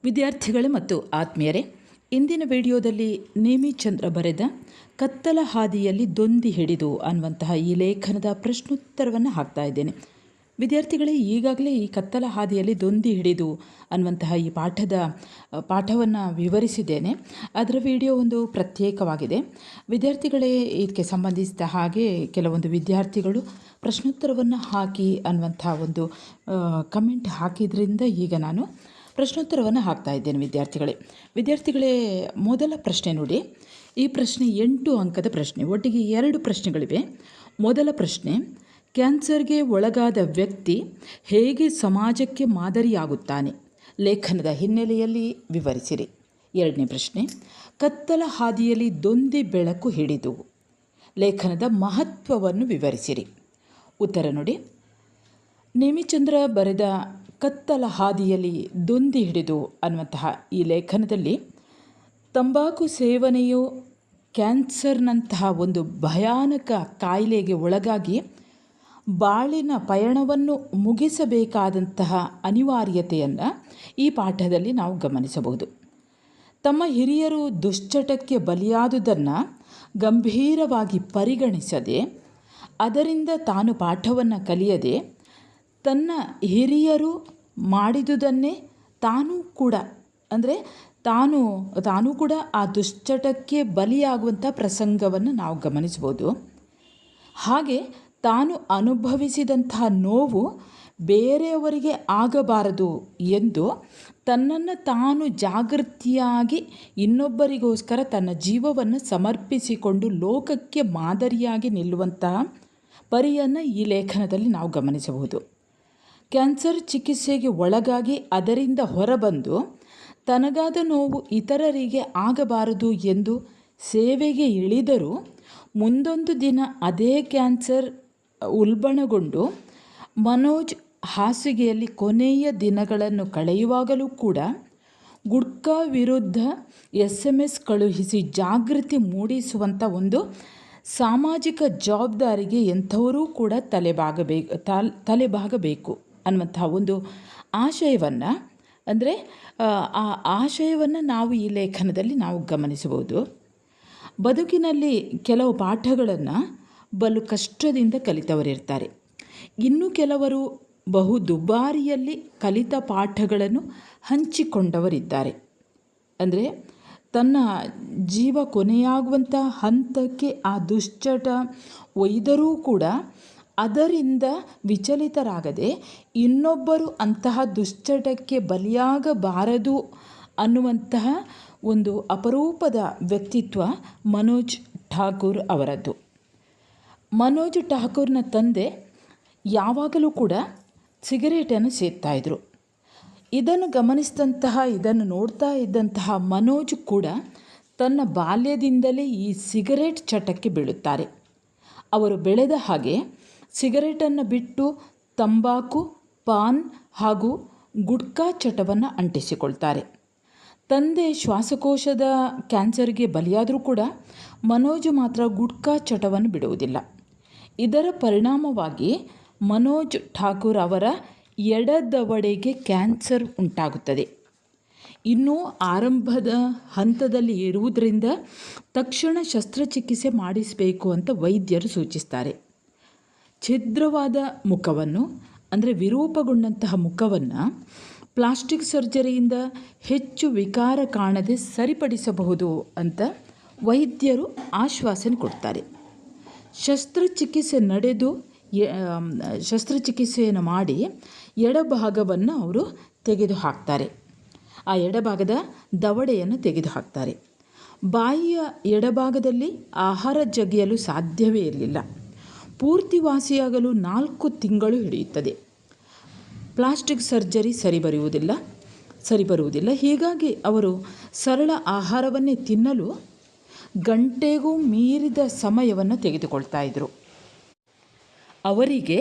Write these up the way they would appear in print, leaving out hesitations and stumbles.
ವಿದ್ಯಾರ್ಥಿಗಳೇ ಮತ್ತು ಆತ್ಮೀಯರೇ, ಇಂದಿನ ವಿಡಿಯೋದಲ್ಲಿ ನೇಮಿಚಂದ್ರ ಬರೆದ ಕತ್ತಲ ಹಾದಿಯಲ್ಲಿ ದೊಂದಿ ಹಿಡಿದು ಅನ್ನುವಂತಹ ಈ ಲೇಖನದ ಪ್ರಶ್ನೋತ್ತರವನ್ನು ಹಾಕ್ತಾ ಇದ್ದೇನೆ. ವಿದ್ಯಾರ್ಥಿಗಳೇ, ಈಗಾಗಲೇ ಈ ಕತ್ತಲ ಹಾದಿಯಲ್ಲಿ ದೊಂದಿ ಹಿಡಿದು ಅನ್ನುವಂತಹ ಈ ಪಾಠವನ್ನು ವಿವರಿಸಿದ್ದೇನೆ. ಅದರ ವಿಡಿಯೋ ಒಂದು ಪ್ರತ್ಯೇಕವಾಗಿದೆ. ವಿದ್ಯಾರ್ಥಿಗಳೇ, ಇದಕ್ಕೆ ಸಂಬಂಧಿಸಿದ ಹಾಗೆ ಕೆಲವೊಂದು ವಿದ್ಯಾರ್ಥಿಗಳು ಪ್ರಶ್ನೋತ್ತರವನ್ನು ಹಾಕಿ ಅನ್ನುವಂಥ ಒಂದು ಕಮೆಂಟ್ ಹಾಕಿದ್ರಿಂದ ಈಗ ನಾನು ಪ್ರಶ್ನೋತ್ತರವನ್ನು ಹಾಕ್ತಾ ಇದ್ದೇನೆ. ವಿದ್ಯಾರ್ಥಿಗಳೇ, ಮೊದಲ ಪ್ರಶ್ನೆ ನೋಡಿ. ಈ ಪ್ರಶ್ನೆ 8 ಅಂಕದ ಪ್ರಶ್ನೆ. ಒಟ್ಟಿಗೆ 2 ಪ್ರಶ್ನೆಗಳಿವೆ. ಮೊದಲ ಪ್ರಶ್ನೆ, ಕ್ಯಾನ್ಸರ್ಗೆ ಒಳಗಾದ ವ್ಯಕ್ತಿ ಹೇಗೆ ಸಮಾಜಕ್ಕೆ ಮಾದರಿಯಾಗುತ್ತಾನೆ? ಲೇಖನದ ಹಿನ್ನೆಲೆಯಲ್ಲಿ ವಿವರಿಸಿರಿ. 2ನೇ ಪ್ರಶ್ನೆ, ಕತ್ತಲ ಹಾದಿಯಲ್ಲಿ ದೊಂದಿ ಬೆಳಕು ಹಿಡಿದು ಲೇಖನದ ಮಹತ್ವವನ್ನು ವಿವರಿಸಿರಿ. ಉತ್ತರ ನೋಡಿ. ನೇಮಿಚಂದ್ರ ಬರೆದ ಕತ್ತಲ ಹಾದಿಯಲ್ಲಿ ದೊಂದಿ ಹಿಡಿದು ಅನ್ನುವಂತಹ ಈ ಲೇಖನದಲ್ಲಿ ತಂಬಾಕು ಸೇವನೆಯು ಕ್ಯಾನ್ಸರ್ನಂತಹ ಒಂದು ಭಯಾನಕ ಕಾಯಿಲೆಗೆ ಒಳಗಾಗಿ ಬಾಳಿನ ಪಯಣವನ್ನು ಮುಗಿಸಬೇಕಾದಂತಹ ಅನಿವಾರ್ಯತೆಯನ್ನು ಈ ಪಾಠದಲ್ಲಿ ನಾವು ಗಮನಿಸಬಹುದು. ತಮ್ಮ ಹಿರಿಯರು ದುಶ್ಚಟಕ್ಕೆ ಬಲಿಯಾದುದನ್ನು ಗಂಭೀರವಾಗಿ ಪರಿಗಣಿಸದೆ, ಅದರಿಂದ ತಾನು ಪಾಠವನ್ನು ಕಲಿಯದೆ, ತನ್ನ ಹಿರಿಯರು ಮಾಡಿದುದನ್ನೇ ತಾನೂ ಕೂಡ ಆ ದುಶ್ಚಟಕ್ಕೆ ಬಲಿಯಾಗುವಂಥ ಪ್ರಸಂಗವನ್ನು ನಾವು ಗಮನಿಸ್ಬೋದು. ಹಾಗೆ ತಾನು ಅನುಭವಿಸಿದಂತಹ ನೋವು ಬೇರೆಯವರಿಗೆ ಆಗಬಾರದು ಎಂದು ತನ್ನನ್ನು ತಾನು ಜಾಗೃತಿಯಾಗಿ ಇನ್ನೊಬ್ಬರಿಗೋಸ್ಕರ ತನ್ನ ಜೀವವನ್ನು ಸಮರ್ಪಿಸಿಕೊಂಡು ಲೋಕಕ್ಕೆ ಮಾದರಿಯಾಗಿ ನಿಲ್ಲುವಂತಹ ಪರಿಯನ್ನು ಈ ಲೇಖನದಲ್ಲಿ ನಾವು ಗಮನಿಸಬಹುದು. ಕ್ಯಾನ್ಸರ್ ಚಿಕಿತ್ಸೆಗೆ ಒಳಗಾಗಿ ಅದರಿಂದ ಹೊರಬಂದು ತನಗಾದ ನೋವು ಇತರರಿಗೆ ಆಗಬಾರದು ಎಂದು ಸೇವೆಗೆ ಇಳಿದರೂ ಮುಂದೊಂದು ದಿನ ಅದೇ ಕ್ಯಾನ್ಸರ್ ಉಲ್ಬಣಗೊಂಡು ಮನೋಜ್ ಹಾಸಿಗೆಯಲ್ಲಿ ಕೊನೆಯ ದಿನಗಳನ್ನು ಕಳೆಯುವಾಗಲೂ ಕೂಡ ಗುಟ್ಕಾ ವಿರುದ್ಧ SMS ಕಳುಹಿಸಿ ಜಾಗೃತಿ ಮೂಡಿಸುವಂಥ ಒಂದು ಸಾಮಾಜಿಕ ಜವಾಬ್ದಾರಿಗೆ ಎಂಥವರೂ ಕೂಡ ತಲೆಬಾಗಬೇಕು ಅನ್ನುವಂತಹ ಒಂದು ಆಶಯವನ್ನು ಆ ಆಶಯವನ್ನು ನಾವು ಈ ಲೇಖನದಲ್ಲಿ ನಾವು ಗಮನಿಸಬಹುದು. ಬದುಕಿನಲ್ಲಿ ಕೆಲವು ಪಾಠಗಳನ್ನು ಬಲು ಕಷ್ಟದಿಂದ ಕಲಿತವರಿರ್ತಾರೆ. ಇನ್ನು ಕೆಲವರು ಬಹು ದುಬಾರಿಯಲ್ಲಿ ಕಲಿತ ಪಾಠಗಳನ್ನು ಹಂಚಿಕೊಂಡವರಿದ್ದಾರೆ. ಅಂದರೆ ತನ್ನ ಜೀವ ಕೊನೆಯಾಗುವಂಥ ಹಂತಕ್ಕೆ ಆ ದುಶ್ಚಟ ಒಯ್ದರೂ ಕೂಡ ಅದರಿಂದ ವಿಚಲಿತರಾಗದೆ ಇನ್ನೊಬ್ಬರು ಅಂತಹ ದುಶ್ಚಟಕ್ಕೆ ಬಲಿಯಾಗಬಾರದು ಅನ್ನುವಂತಹ ಒಂದು ಅಪರೂಪದ ವ್ಯಕ್ತಿತ್ವ ಮನೋಜ್ ಠಾಕೂರ್ ಅವರದ್ದು. ಮನೋಜ್ ಠಾಕೂರ್ನ ತಂದೆ ಯಾವಾಗಲೂ ಕೂಡ ಸಿಗರೇಟನ್ನು ಸೇದ್ತಾಯಿದ್ರು. ಇದನ್ನು ನೋಡ್ತಾ ಇದ್ದಂತಹ ಮನೋಜ್ ಕೂಡ ತನ್ನ ಬಾಲ್ಯದಿಂದಲೇ ಈ ಸಿಗರೇಟ್ ಚಟಕ್ಕೆ ಬೀಳುತ್ತಾರೆ. ಅವರು ಬೆಳೆದ ಹಾಗೆ ಸಿಗರೇಟನ್ನು ಬಿಟ್ಟು ತಂಬಾಕು, ಪಾನ್ ಹಾಗೂ ಗುಟ್ಕಾ ಚಟವನ್ನು ಅಂಟಿಸಿಕೊಳ್ತಾರೆ. ತಂದೆ ಶ್ವಾಸಕೋಶದ ಕ್ಯಾನ್ಸರ್ಗೆ ಬಲಿಯಾದರೂ ಕೂಡ ಮನೋಜ್ ಮಾತ್ರ ಗುಟ್ಕಾ ಚಟವನ್ನು ಬಿಡುವುದಿಲ್ಲ. ಇದರ ಪರಿಣಾಮವಾಗಿ ಮನೋಜ್ ಠಾಕೂರ್ ಅವರ ಎಡದವಡೆಗೆ ಕ್ಯಾನ್ಸರ್ ಉಂಟಾಗುತ್ತದೆ. ಇನ್ನೂ ಆರಂಭದ ಹಂತದಲ್ಲಿ ಇರುವುದರಿಂದ ತಕ್ಷಣ ಶಸ್ತ್ರಚಿಕಿತ್ಸೆ ಮಾಡಿಸಬೇಕು ಅಂತ ವೈದ್ಯರು ಸೂಚಿಸ್ತಾರೆ. ಛಿದ್ರವಾದ ಮುಖವನ್ನು, ಅಂದರೆ ವಿರೂಪಗೊಂಡಂತಹ ಮುಖವನ್ನು ಪ್ಲಾಸ್ಟಿಕ್ ಸರ್ಜರಿಯಿಂದ ಹೆಚ್ಚು ವಿಕಾರ ಕಾಣದೆ ಸರಿಪಡಿಸಬಹುದು ಅಂತ ವೈದ್ಯರು ಆಶ್ವಾಸನೆ ಕೊಡ್ತಾರೆ. ಶಸ್ತ್ರಚಿಕಿತ್ಸೆಯನ್ನು ಮಾಡಿ ಎಡಭಾಗವನ್ನು ಅವರು ತೆಗೆದುಹಾಕ್ತಾರೆ. ಆ ಎಡಭಾಗದ ದವಡೆಯನ್ನು ತೆಗೆದುಹಾಕ್ತಾರೆ. ಬಾಯಿಯ ಎಡಭಾಗದಲ್ಲಿ ಆಹಾರ ಜಗಿಯಲು ಸಾಧ್ಯವೇ ಇರಲಿಲ್ಲ. ಪೂರ್ತಿ ವಾಸಿಯಾಗಲು 4 ತಿಂಗಳು ಹಿಡಿಯುತ್ತದೆ. ಪ್ಲಾಸ್ಟಿಕ್ ಸರ್ಜರಿ ಸರಿಬರುವುದಿಲ್ಲ. ಹೀಗಾಗಿ ಅವರು ಸರಳ ಆಹಾರವನ್ನೇ ತಿನ್ನಲು ಗಂಟೆಗೂ ಮೀರಿದ ಸಮಯವನ್ನು ತೆಗೆದುಕೊಳ್ತಾ ಇದ್ದರು. ಅವರಿಗೆ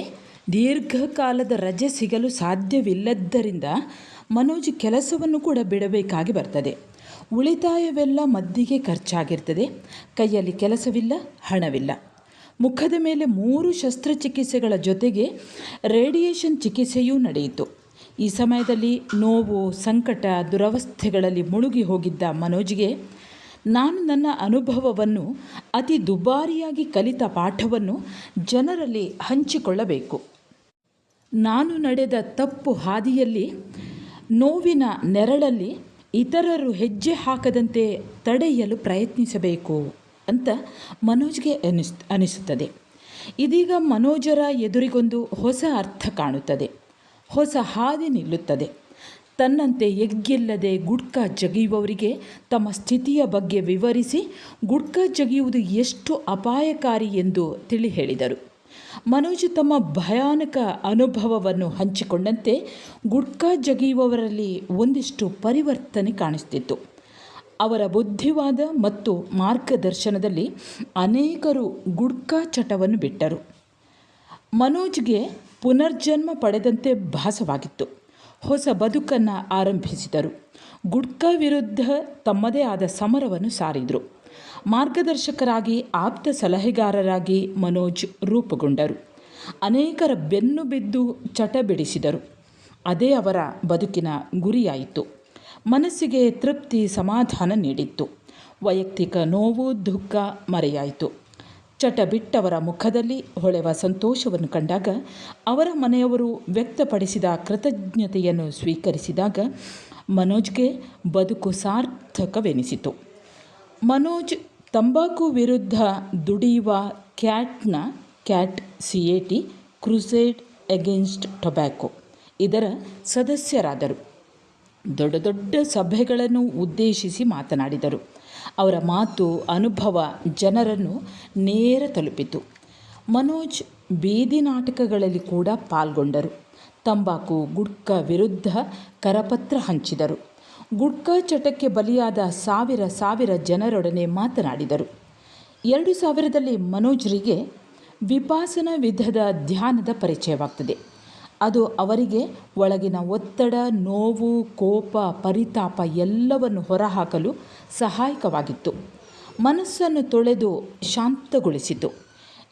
ದೀರ್ಘಕಾಲದ ರಜೆ ಸಿಗಲು ಸಾಧ್ಯವಿಲ್ಲದ್ದರಿಂದ ಮನೋಜ್ ಕೆಲಸವನ್ನು ಕೂಡ ಬಿಡಬೇಕಾಗಿ ಬರ್ತದೆ. ಉಳಿತಾಯವೆಲ್ಲ ಮದ್ದಿಗೆ ಖರ್ಚಾಗಿರ್ತದೆ. ಕೈಯಲ್ಲಿ ಕೆಲಸವಿಲ್ಲ, ಹಣವಿಲ್ಲ. ಮುಖದ ಮೇಲೆ 3 ಶಸ್ತ್ರಚಿಕಿತ್ಸೆಗಳ ಜೊತೆಗೆ ರೇಡಿಯೇಷನ್ ಚಿಕಿತ್ಸೆಯೂ ನಡೆಯಿತು. ಈ ಸಮಯದಲ್ಲಿ ನೋವು, ಸಂಕಟ, ದುರವಸ್ಥೆಗಳಲ್ಲಿ ಮುಳುಗಿ ಹೋಗಿದ್ದ ಮನೋಜ್ಗೆ ನಾನು ನನ್ನ ಅನುಭವವನ್ನು, ಅತಿ ದುಬಾರಿಯಾಗಿ ಕಲಿತ ಪಾಠವನ್ನು ಜನರಲ್ಲಿ ಹಂಚಿಕೊಳ್ಳಬೇಕು. ನಾನು ನಡೆದ ತಪ್ಪು ಹಾದಿಯಲ್ಲಿ, ನೋವಿನ ನೆರಳಲ್ಲಿ ಇತರರು ಹೆಜ್ಜೆ ಹಾಕದಂತೆ ತಡೆಯಲು ಪ್ರಯತ್ನಿಸಬೇಕು ಅಂತ ಮನೋಜ್ಗೆ ಅನಿಸುತ್ತದೆ. ಇದೀಗ ಮನೋಜರ ಎದುರಿಗೊಂದು ಹೊಸ ಅರ್ಥ ಕಾಣುತ್ತದೆ. ಹೊಸ ಹಾದಿ ನಿಲ್ಲುತ್ತದೆ. ತನ್ನಂತೆ ಎಗ್ಗಿಲ್ಲದೆ ಗುಟ್ಕಾ ಜಗಿಯುವವರಿಗೆ ತಮ್ಮ ಸ್ಥಿತಿಯ ಬಗ್ಗೆ ವಿವರಿಸಿ ಗುಟ್ಕಾ ಜಗಿಯುವುದು ಎಷ್ಟು ಅಪಾಯಕಾರಿ ಎಂದು ತಿಳಿ ಹೇಳಿದರು. ಮನೋಜ್ ತಮ್ಮ ಭಯಾನಕ ಅನುಭವವನ್ನು ಹಂಚಿಕೊಂಡಂತೆ ಗುಟ್ಕಾ ಜಗಿಯುವವರಲ್ಲಿ ಒಂದಿಷ್ಟು ಪರಿವರ್ತನೆ ಕಾಣಿಸ್ತಿತ್ತು. ಅವರ ಬುದ್ಧಿವಾದ ಮತ್ತು ಮಾರ್ಗದರ್ಶನದಲ್ಲಿ ಅನೇಕರು ಗುಟ್ಕಾ ಚಟವನ್ನು ಬಿಟ್ಟರು. ಮನೋಜ್ಗೆ ಪುನರ್ಜನ್ಮ ಪಡೆದಂತೆ ಭಾಸವಾಗಿತ್ತು. ಹೊಸ ಬದುಕನ್ನು ಆರಂಭಿಸಿದರು. ಗುಟ್ಕಾ ವಿರುದ್ಧ ತಮ್ಮದೇ ಆದ ಸಮರವನ್ನು ಸಾರಿದರು. ಮಾರ್ಗದರ್ಶಕರಾಗಿ, ಆಪ್ತ ಸಲಹೆಗಾರರಾಗಿ ಮನೋಜ್ ರೂಪುಗೊಂಡರು. ಅನೇಕರ ಬೆನ್ನು ಬಿದ್ದು ಚಟ ಬಿಡಿಸಿದರು. ಅದೇ ಅವರ ಬದುಕಿನ ಗುರಿಯಾಯಿತು. ಮನಸ್ಸಿಗೆ ತೃಪ್ತಿ, ಸಮಾಧಾನ ನೀಡಿತ್ತು. ವೈಯಕ್ತಿಕ ನೋವು, ದುಃಖ ಮರೆಯಾಯಿತು. ಚಟ ಬಿಟ್ಟವರ ಮುಖದಲ್ಲಿ ಹೊಳೆವ ಸಂತೋಷವನ್ನು ಕಂಡಾಗ, ಅವರ ಮನೆಯವರು ವ್ಯಕ್ತಪಡಿಸಿದ ಕೃತಜ್ಞತೆಯನ್ನು ಸ್ವೀಕರಿಸಿದಾಗ ಮನೋಜ್ಗೆ ಬದುಕು ಸಾರ್ಥಕವೆನಿಸಿತು. ಮನೋಜ್ ತಂಬಾಕು ವಿರುದ್ಧ ದುಡಿಯುವ cat CAT crusade against tobacco ಇದರ ಸದಸ್ಯರಾದರು. ದೊಡ್ಡ ದೊಡ್ಡ ಸಭೆಗಳನ್ನು ಉದ್ದೇಶಿಸಿ ಮಾತನಾಡಿದರು. ಅವರ ಮಾತು, ಅನುಭವ ಜನರನ್ನು ನೇರ ತಲುಪಿತು. ಮನೋಜ್ ಬೀದಿ ನಾಟಕಗಳಲ್ಲಿ ಕೂಡ ಪಾಲ್ಗೊಂಡರು. ತಂಬಾಕು, ಗುಟ್ಕಾ ವಿರುದ್ಧ ಕರಪತ್ರ ಹಂಚಿದರು. ಗುಟ್ಕಾ ಚಟಕ್ಕೆ ಬಲಿಯಾದ ಸಾವಿರ ಜನರೊಡನೆ ಮಾತನಾಡಿದರು. 2000ರಲ್ಲಿ ಮನೋಜ್ರಿಗೆ ವಿಪಾಸನಾ ವಿಧದ ಧ್ಯಾನದ ಪರಿಚಯವಾಗ್ತದೆ. ಅದು ಅವರಿಗೆ ಒಳಗಿನ ಒತ್ತಡ, ನೋವು, ಕೋಪ, ಪರಿತಾಪ ಎಲ್ಲವನ್ನು ಹೊರಹಾಕಲು ಸಹಾಯಕವಾಗಿತ್ತು. ಮನಸ್ಸನ್ನು ತೊಳೆದು ಶಾಂತಗೊಳಿಸಿತು.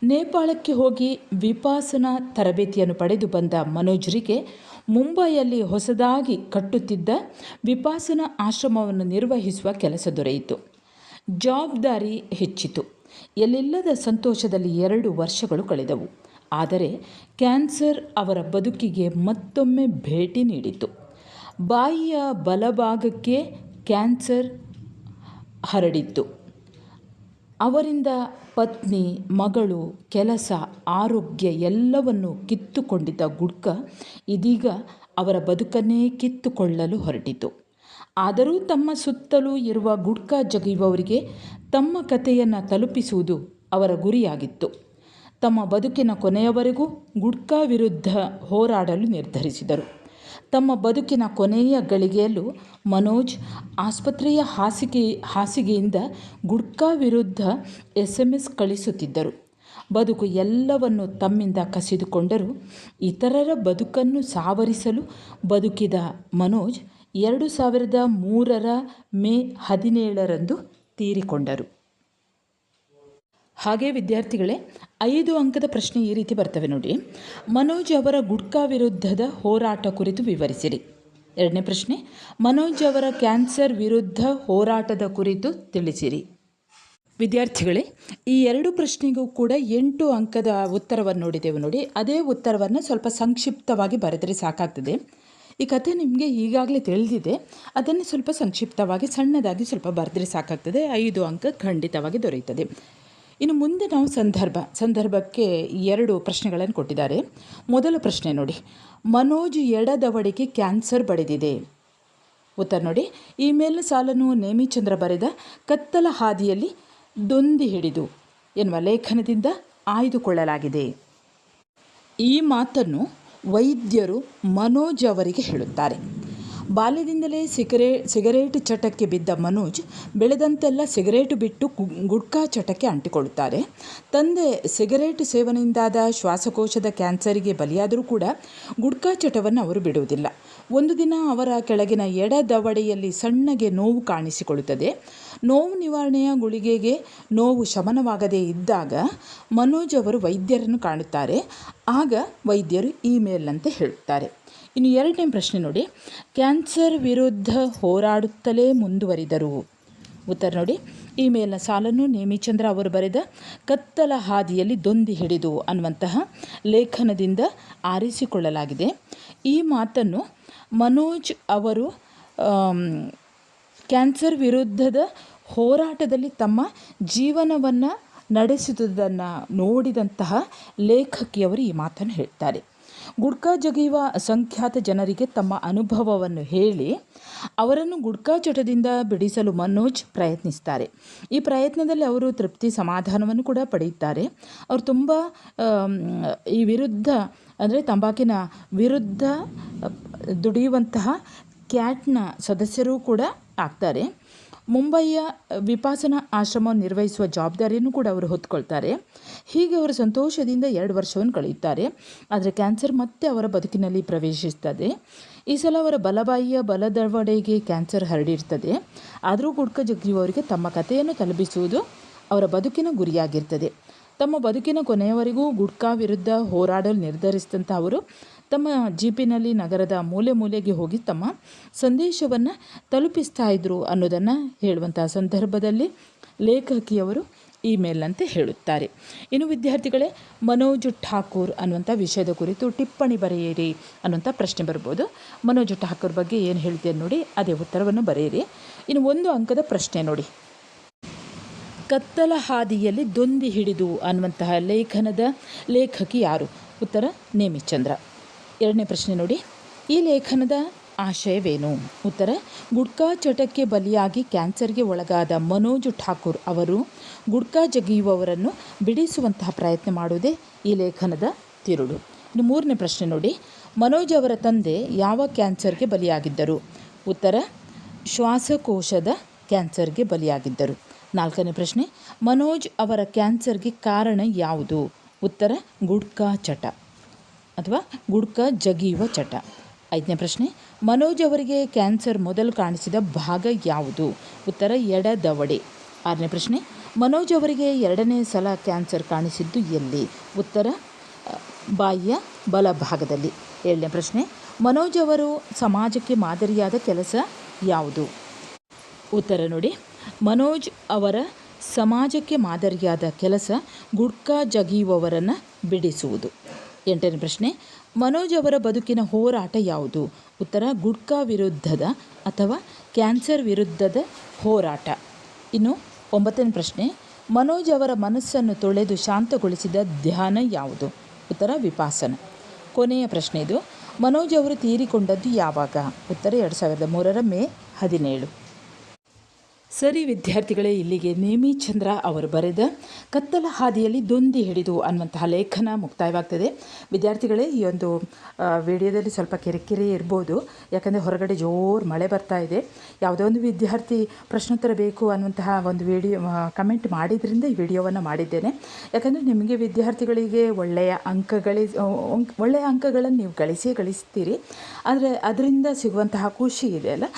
ನೇಪಾಳಕ್ಕೆ ಹೋಗಿ ವಿಪಾಸನಾ ತರಬೇತಿಯನ್ನು ಪಡೆದು ಬಂದ ಮನೋಜ್ರಿಗೆ ಮುಂಬೈಯಲ್ಲಿ ಹೊಸದಾಗಿ ಕಟ್ಟುತ್ತಿದ್ದ ವಿಪಾಸನಾ ಆಶ್ರಮವನ್ನು ನಿರ್ವಹಿಸುವ ಕೆಲಸ ದೊರೆಯಿತು. ಜವಾಬ್ದಾರಿ ಹೆಚ್ಚಿತು. ಎಲ್ಲಿಲ್ಲದ ಸಂತೋಷದಲ್ಲಿ 2 ವರ್ಷಗಳು ಕಳೆದವು. ಆದರೆ ಕ್ಯಾನ್ಸರ್ ಅವರ ಬದುಕಿಗೆ ಮತ್ತೊಮ್ಮೆ ಭೇಟಿ ನೀಡಿತು. ಬಾಯಿಯ ಬಲಭಾಗಕ್ಕೆ ಕ್ಯಾನ್ಸರ್ ಹರಡಿತ್ತು. ಅವರಿಂದ ಪತ್ನಿ, ಮಗಳು, ಕೆಲಸ, ಆರೋಗ್ಯ ಎಲ್ಲವನ್ನು ಕಿತ್ತುಕೊಂಡಿದ್ದ ಗುಟ್ಕಾ ಇದೀಗ ಅವರ ಬದುಕನ್ನೇ ಕಿತ್ತುಕೊಳ್ಳಲು ಹೊರಟಿತು. ಆದರೂ ತಮ್ಮ ಸುತ್ತಲೂ ಇರುವ ಗುಟ್ಕಾ ಜಗಿಯುವವರಿಗೆ ತಮ್ಮ ಕಥೆಯನ್ನು ತಲುಪಿಸುವುದು ಅವರ ಗುರಿಯಾಗಿತ್ತು. ತಮ್ಮ ಬದುಕಿನ ಕೊನೆಯವರೆಗೂ ಗುಟ್ಕಾ ವಿರುದ್ಧ ಹೋರಾಡಲು ನಿರ್ಧರಿಸಿದರು. ತಮ್ಮ ಬದುಕಿನ ಕೊನೆಯ ಗಳಿಗೆಯಲ್ಲೂ ಮನೋಜ್ ಆಸ್ಪತ್ರೆಯ ಹಾಸಿಗೆಯಿಂದ ಗುಟ್ಕಾ ವಿರುದ್ಧ SMS ಕಳಿಸುತ್ತಿದ್ದರು. ಬದುಕು ಎಲ್ಲವನ್ನು ತಮ್ಮಿಂದ ಕಸಿದುಕೊಂಡರೂ ಇತರರ ಬದುಕನ್ನು ಸಾವರಿಸಲು ಬದುಕಿದ ಮನೋಜ್ 2003ರ ಮೇ 17ರಂದು ತೀರಿಕೊಂಡರು. ಹಾಗೆ ವಿದ್ಯಾರ್ಥಿಗಳೇ, 5 ಅಂಕದ ಪ್ರಶ್ನೆ ಈ ರೀತಿ ಬರ್ತವೆ ನೋಡಿ. ಮನೋಜ್ ಅವರ ಗುಟ್ಕಾ ವಿರುದ್ಧದ ಹೋರಾಟ ಕುರಿತು ವಿವರಿಸಿರಿ. 2ನೇ ಪ್ರಶ್ನೆ, ಮನೋಜ್ ಅವರ ಕ್ಯಾನ್ಸರ್ ವಿರುದ್ಧ ಹೋರಾಟದ ಕುರಿತು ತಿಳಿಸಿರಿ. ವಿದ್ಯಾರ್ಥಿಗಳೇ, ಈ 2 ಪ್ರಶ್ನೆಗೂ ಕೂಡ 8 ಅಂಕದ ಉತ್ತರವನ್ನು ನೋಡಿದೆವು ನೋಡಿ. ಅದೇ ಉತ್ತರವನ್ನು ಸ್ವಲ್ಪ ಸಂಕ್ಷಿಪ್ತವಾಗಿ ಬರೆದರೆ ಸಾಕಾಗ್ತದೆ. ಈ ಕಥೆ ನಿಮಗೆ ಈಗಾಗಲೇ ತಿಳಿದಿದೆ. ಅದನ್ನು ಸ್ವಲ್ಪ ಸಂಕ್ಷಿಪ್ತವಾಗಿ ಸಣ್ಣದಾಗಿ ಸ್ವಲ್ಪ ಬರೆದರೆ ಸಾಕಾಗ್ತದೆ. 5 ಅಂಕ ಖಂಡಿತವಾಗಿ ದೊರೆಯುತ್ತದೆ. ಇನ್ನು ಮುಂದೆ ನಾವು ಸಂದರ್ಭಕ್ಕೆ 2 ಪ್ರಶ್ನೆಗಳನ್ನು ಕೊಟ್ಟಿದ್ದಾರೆ. ಮೊದಲ ಪ್ರಶ್ನೆ ನೋಡಿ, ಮನೋಜ್ ಎಡದವಡೆಗೆ ಕ್ಯಾನ್ಸರ್ ಬಡಿದಿದೆ. ಉತ್ತರ ನೋಡಿ, ಈ ಮೇಲಿನ ಸಾಲನ್ನು ನೇಮಿಚಂದ್ರ ಬರೆದ ಕತ್ತಲ ಹಾದಿಯಲ್ಲಿ ದೊಂದಿ ಹಿಡಿದು ಎನ್ನುವ ಲೇಖನದಿಂದ ಆಯ್ದುಕೊಳ್ಳಲಾಗಿದೆ. ಈ ಮಾತನ್ನು ವೈದ್ಯರು ಮನೋಜ್ ಅವರಿಗೆ ಹೇಳುತ್ತಾರೆ. ಬಾಲ್ಯದಿಂದಲೇ ಸಿಗರೇಟ್ ಚಟಕ್ಕೆ ಬಿದ್ದ ಮನೋಜ್ ಬೆಳೆದಂತೆಲ್ಲ ಸಿಗರೇಟು ಬಿಟ್ಟು ಗುಟ್ಕಾ ಚಟಕ್ಕೆ ಅಂಟಿಕೊಳ್ಳುತ್ತಾರೆ. ತಂದೆ ಸಿಗರೇಟ್ ಸೇವನೆಯಿಂದಾದ ಶ್ವಾಸಕೋಶದ ಕ್ಯಾನ್ಸರಿಗೆ ಬಲಿಯಾದರೂ ಕೂಡ ಗುಟ್ಕಾ ಚಟವನ್ನು ಅವರು ಬಿಡುವುದಿಲ್ಲ. ಒಂದು ದಿನ ಅವರ ಕೆಳಗಿನ ಎಡದವಡೆಯಲ್ಲಿ ಸಣ್ಣಗೆ ನೋವು ಕಾಣಿಸಿಕೊಳ್ಳುತ್ತದೆ. ನೋವು ನಿವಾರಣೆಯ ಗುಳಿಗೆಗೆ ನೋವು ಶಮನವಾಗದೇ ಇದ್ದಾಗ ಮನೋಜ್ ಅವರು ವೈದ್ಯರನ್ನು ಕಾಣುತ್ತಾರೆ. ಆಗ ವೈದ್ಯರು ಈ ಮೇಲಿನಂತೆ ಹೇಳುತ್ತಾರೆ. ಇನ್ನು ಎರಡನೇ ಪ್ರಶ್ನೆ ನೋಡಿ, ಕ್ಯಾನ್ಸರ್ ವಿರುದ್ಧ ಹೋರಾಡುತ್ತಲೇ ಮುಂದುವರಿದರು. ಉತ್ತರ ನೋಡಿ, ಈ ಮೇಲಿನ ಸಾಲನ್ನು ನೇಮಿಚಂದ್ರ ಅವರು ಬರೆದ ಕತ್ತಲ ಹಾದಿಯಲ್ಲಿ ದೊಂದಿ ಹಿಡಿದು ಅನ್ನುವಂತಹ ಲೇಖನದಿಂದ ಆರಿಸಿಕೊಳ್ಳಲಾಗಿದೆ. ಈ ಮಾತನ್ನು ಮನೋಜ್ ಅವರು ಕ್ಯಾನ್ಸರ್ ವಿರುದ್ಧದ ಹೋರಾಟದಲ್ಲಿ ತಮ್ಮ ಜೀವನವನ್ನು ನಡೆಸುವುದನ್ನು ನೋಡಿದಂತಹ ಲೇಖಕಿಯವರು ಈ ಮಾತನ್ನು ಹೇಳ್ತಾರೆ. ಗುಡ್ಕಾ ಜಗಿಯುವ ಅಸಂಖ್ಯಾತ ಜನರಿಗೆ ತಮ್ಮ ಅನುಭವವನ್ನು ಹೇಳಿ ಅವರನ್ನು ಗುಡ್ಕಾ ಚಟದಿಂದ ಬಿಡಿಸಲು ಮನೋಜ್ ಪ್ರಯತ್ನಿಸ್ತಾರೆ. ಈ ಪ್ರಯತ್ನದಲ್ಲಿ ಅವರು ತೃಪ್ತಿ ಸಮಾಧಾನವನ್ನು ಕೂಡ ಪಡೆಯುತ್ತಾರೆ. ಅವರು ತುಂಬ ಈ ವಿರುದ್ಧ ಅಂದರೆ ತಂಬಾಕಿನ ವಿರುದ್ಧ ದುಡಿಯುವಂತಹ ಕ್ಯಾಟ್ನ ಸದಸ್ಯರೂ ಕೂಡ ಆಗ್ತಾರೆ. ಮುಂಬಯಿಯ ವಿಪಾಸನಾ ಆಶ್ರಮವನ್ನು ನಿರ್ವಹಿಸುವ ಜವಾಬ್ದಾರಿಯನ್ನು ಕೂಡ ಅವರು ಹೊತ್ಕೊಳ್ತಾರೆ. ಹೀಗೆ ಅವರು ಸಂತೋಷದಿಂದ 2 ವರ್ಷವನ್ನು ಕಳೆಯುತ್ತಾರೆ. ಆದರೆ ಕ್ಯಾನ್ಸರ್ ಮತ್ತೆ ಅವರ ಬದುಕಿನಲ್ಲಿ ಪ್ರವೇಶಿಸ್ತದೆ. ಈ ಸಲ ಅವರ ಬಲಬಾಯಿಯ ಬಲದವಡೆಗೆ ಕ್ಯಾನ್ಸರ್ ಹರಡಿರ್ತದೆ. ಆದರೂ ಗುಡ್ಕಾ ಜಗಿಯುವವರಿಗೆ ತಮ್ಮ ಕಥೆಯನ್ನು ತಲುಪಿಸುವುದು ಅವರ ಬದುಕಿನ ಗುರಿಯಾಗಿರ್ತದೆ. ತಮ್ಮ ಬದುಕಿನ ಕೊನೆಯವರೆಗೂ ಗುಡ್ಕಾ ವಿರುದ್ಧ ಹೋರಾಡಲು ನಿರ್ಧರಿಸಿದಂಥ ಅವರು ತಮ್ಮ ಜೀಪಿನಲ್ಲಿ ನಗರದ ಮೂಲೆ ಮೂಲೆಗೆ ಹೋಗಿ ತಮ್ಮ ಸಂದೇಶವನ್ನು ತಲುಪಿಸ್ತಾ ಇದ್ರು ಅನ್ನೋದನ್ನು ಹೇಳುವಂತಹ ಸಂದರ್ಭದಲ್ಲಿ ಲೇಖಕಿಯವರು ಈ ಮೇಲ್ನಂತೆ ಹೇಳುತ್ತಾರೆ. ಇನ್ನು ವಿದ್ಯಾರ್ಥಿಗಳೇ, ಮನೋಜ್ ಠಾಕೂರ್ ಅನ್ನುವಂಥ ವಿಷಯದ ಕುರಿತು ಟಿಪ್ಪಣಿ ಬರೆಯಿರಿ ಅನ್ನುವಂಥ ಪ್ರಶ್ನೆ ಬರ್ಬೋದು. ಮನೋಜ್ ಠಾಕೂರ್ ಬಗ್ಗೆ ಏನು ಹೇಳ್ತೀರಿ ನೋಡಿ, ಅದೇ ಉತ್ತರವನ್ನು ಬರೆಯಿರಿ. ಇನ್ನು 1 ಅಂಕದ ಪ್ರಶ್ನೆ ನೋಡಿ, ಕತ್ತಲ ಹಾದಿಯಲ್ಲಿ ದೊಂದಿ ಹಿಡಿದು ಅನ್ನುವಂತಹ ಲೇಖನದ ಲೇಖಕಿ ಯಾರು? ಉತ್ತರ ನೇಮಿಚಂದ್ರ. 2ನೇ ಪ್ರಶ್ನೆ ನೋಡಿ, ಈ ಲೇಖನದ ಆಶಯವೇನು? ಉತ್ತರ, ಗುಡ್ಕಾ ಚಟಕ್ಕೆ ಬಲಿಯಾಗಿ ಕ್ಯಾನ್ಸರ್ಗೆ ಒಳಗಾದ ಮನೋಜ್ ಠಾಕೂರ್ ಅವರು ಗುಡ್ಕಾ ಜಗಿಯುವವರನ್ನು ಬಿಡಿಸುವಂತಹ ಪ್ರಯತ್ನ ಮಾಡುವುದೇ ಈ ಲೇಖನದ ತಿರುಳು. ಇನ್ನು 3ನೇ ಪ್ರಶ್ನೆ ನೋಡಿ, ಮನೋಜ್ ಅವರ ತಂದೆ ಯಾವ ಕ್ಯಾನ್ಸರ್ಗೆ ಬಲಿಯಾಗಿದ್ದರು? ಉತ್ತರ, ಶ್ವಾಸಕೋಶದ ಕ್ಯಾನ್ಸರ್ಗೆ ಬಲಿಯಾಗಿದ್ದರು. 4ನೇ ಪ್ರಶ್ನೆ, ಮನೋಜ್ ಅವರ ಕ್ಯಾನ್ಸರ್ಗೆ ಕಾರಣ ಯಾವುದು? ಉತ್ತರ, ಗುಡ್ಕಾ ಚಟ ಅಥವಾ ಗುಡ್ಕಾ ಜಗಿಯುವ ಚಟ. 5ನೇ ಪ್ರಶ್ನೆ, ಮನೋಜ್ ಅವರಿಗೆ ಕ್ಯಾನ್ಸರ್ ಮೊದಲು ಕಾಣಿಸಿದ ಭಾಗ ಯಾವುದು? ಉತ್ತರ, ಎಡದವಡೆ. 6ನೇ ಪ್ರಶ್ನೆ, ಮನೋಜ್ ಅವರಿಗೆ 2ನೇ ಸಲ ಕ್ಯಾನ್ಸರ್ ಕಾಣಿಸಿದ್ದು ಎಲ್ಲಿ? ಉತ್ತರ, ಬಾಯಿಯ ಬಲಭಾಗದಲ್ಲಿ. 7ನೇ ಪ್ರಶ್ನೆ, ಮನೋಜ್ ಅವರು ಸಮಾಜಕ್ಕೆ ಮಾದರಿಯಾದ ಕೆಲಸ ಯಾವುದು? ಉತ್ತರ ನೋಡಿ, ಮನೋಜ್ ಅವರ ಸಮಾಜಕ್ಕೆ ಮಾದರಿಯಾದ ಕೆಲಸ ಗುಡ್ಕಾ ಜಗಿಯುವವರನ್ನು ಬಿಡಿಸುವುದು. 8ನೇ ಪ್ರಶ್ನೆ, ಮನೋಜ್ ಅವರ ಬದುಕಿನ ಹೋರಾಟ ಯಾವುದು? ಉತ್ತರ, ಗುಡ್ಕಾ ವಿರುದ್ಧದ ಅಥವಾ ಕ್ಯಾನ್ಸರ್ ವಿರುದ್ಧದ ಹೋರಾಟ. ಇನ್ನು 9ನೇ ಪ್ರಶ್ನೆ, ಮನೋಜ್ ಅವರ ಮನಸ್ಸನ್ನು ತೊಳೆದು ಶಾಂತಗೊಳಿಸಿದ ಧ್ಯಾನ ಯಾವುದು? ಉತ್ತರ, ವಿಪಾಸನ. ಕೊನೆಯ ಪ್ರಶ್ನೆ ಇದು, ಮನೋಜ್ ಅವರು ತೀರಿಕೊಂಡದ್ದು ಯಾವಾಗ? ಉತ್ತರ, 2003 ಮೇ 17. ಸರಿ ವಿದ್ಯಾರ್ಥಿಗಳೇ, ಇಲ್ಲಿಗೆ ನೇಮಿಚಂದ್ರ ಅವರು ಬರೆದ ಕತ್ತಲ ಹಾದಿಯಲ್ಲಿ ದೊಂದಿ ಹಿಡಿದು ಅನ್ನುವಂತಹ ಲೇಖನ ಮುಕ್ತಾಯವಾಗ್ತದೆ. ವಿದ್ಯಾರ್ಥಿಗಳೇ, ಈ ಒಂದು ವಿಡಿಯೋದಲ್ಲಿ ಸ್ವಲ್ಪ ಕಿರಿಕಿರಿ ಇರ್ಬೋದು, ಯಾಕಂದರೆ ಹೊರಗಡೆ ಜೋರು ಮಳೆ ಬರ್ತಾ ಇದೆ. ಯಾವುದೋ ಒಂದು ವಿದ್ಯಾರ್ಥಿ ಪ್ರಶ್ನೋತ್ತರ ಬೇಕು ಅನ್ನುವಂತಹ ಒಂದು ಕಮೆಂಟ್ ಮಾಡಿದ್ರಿಂದ ಈ ವಿಡಿಯೋವನ್ನು ಮಾಡಿದ್ದೇನೆ. ಯಾಕಂದರೆ ನಿಮಗೆ ವಿದ್ಯಾರ್ಥಿಗಳಿಗೆ ಒಳ್ಳೆಯ ಅಂಕಗಳನ್ನು ನೀವು ಗಳಿಸ್ತೀರಿ. ಆದರೆ ಅದರಿಂದ ಸಿಗುವಂತಹ ಖುಷಿ ಇದೆಯಲ್ಲ,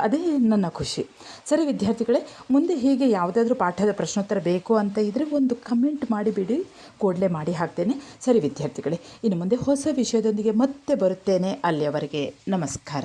ಅದೇ ನನ್ನ ಖುಷಿ. ಸರಿ ವಿದ್ಯಾರ್ಥಿಗಳೇ, ಮುಂದೆ ಹೀಗೆ ಯಾವುದಾದ್ರೂ ಪಾಠದ ಪ್ರಶ್ನೋತ್ತರ ಬೇಕು ಅಂತ ಇದ್ದರೆ ಒಂದು ಕಮೆಂಟ್ ಮಾಡಿಬಿಡಿ, ಕೂಡಲೇ ಮಾಡಿ ಹಾಕ್ತೇನೆ. ಸರಿ ವಿದ್ಯಾರ್ಥಿಗಳೇ, ಇನ್ನು ಮುಂದೆ ಹೊಸ ವಿಷಯದೊಂದಿಗೆ ಮತ್ತೆ ಬರುತ್ತೇನೆ. ಅಲ್ಲಿಯವರೆಗೆ ನಮಸ್ಕಾರ.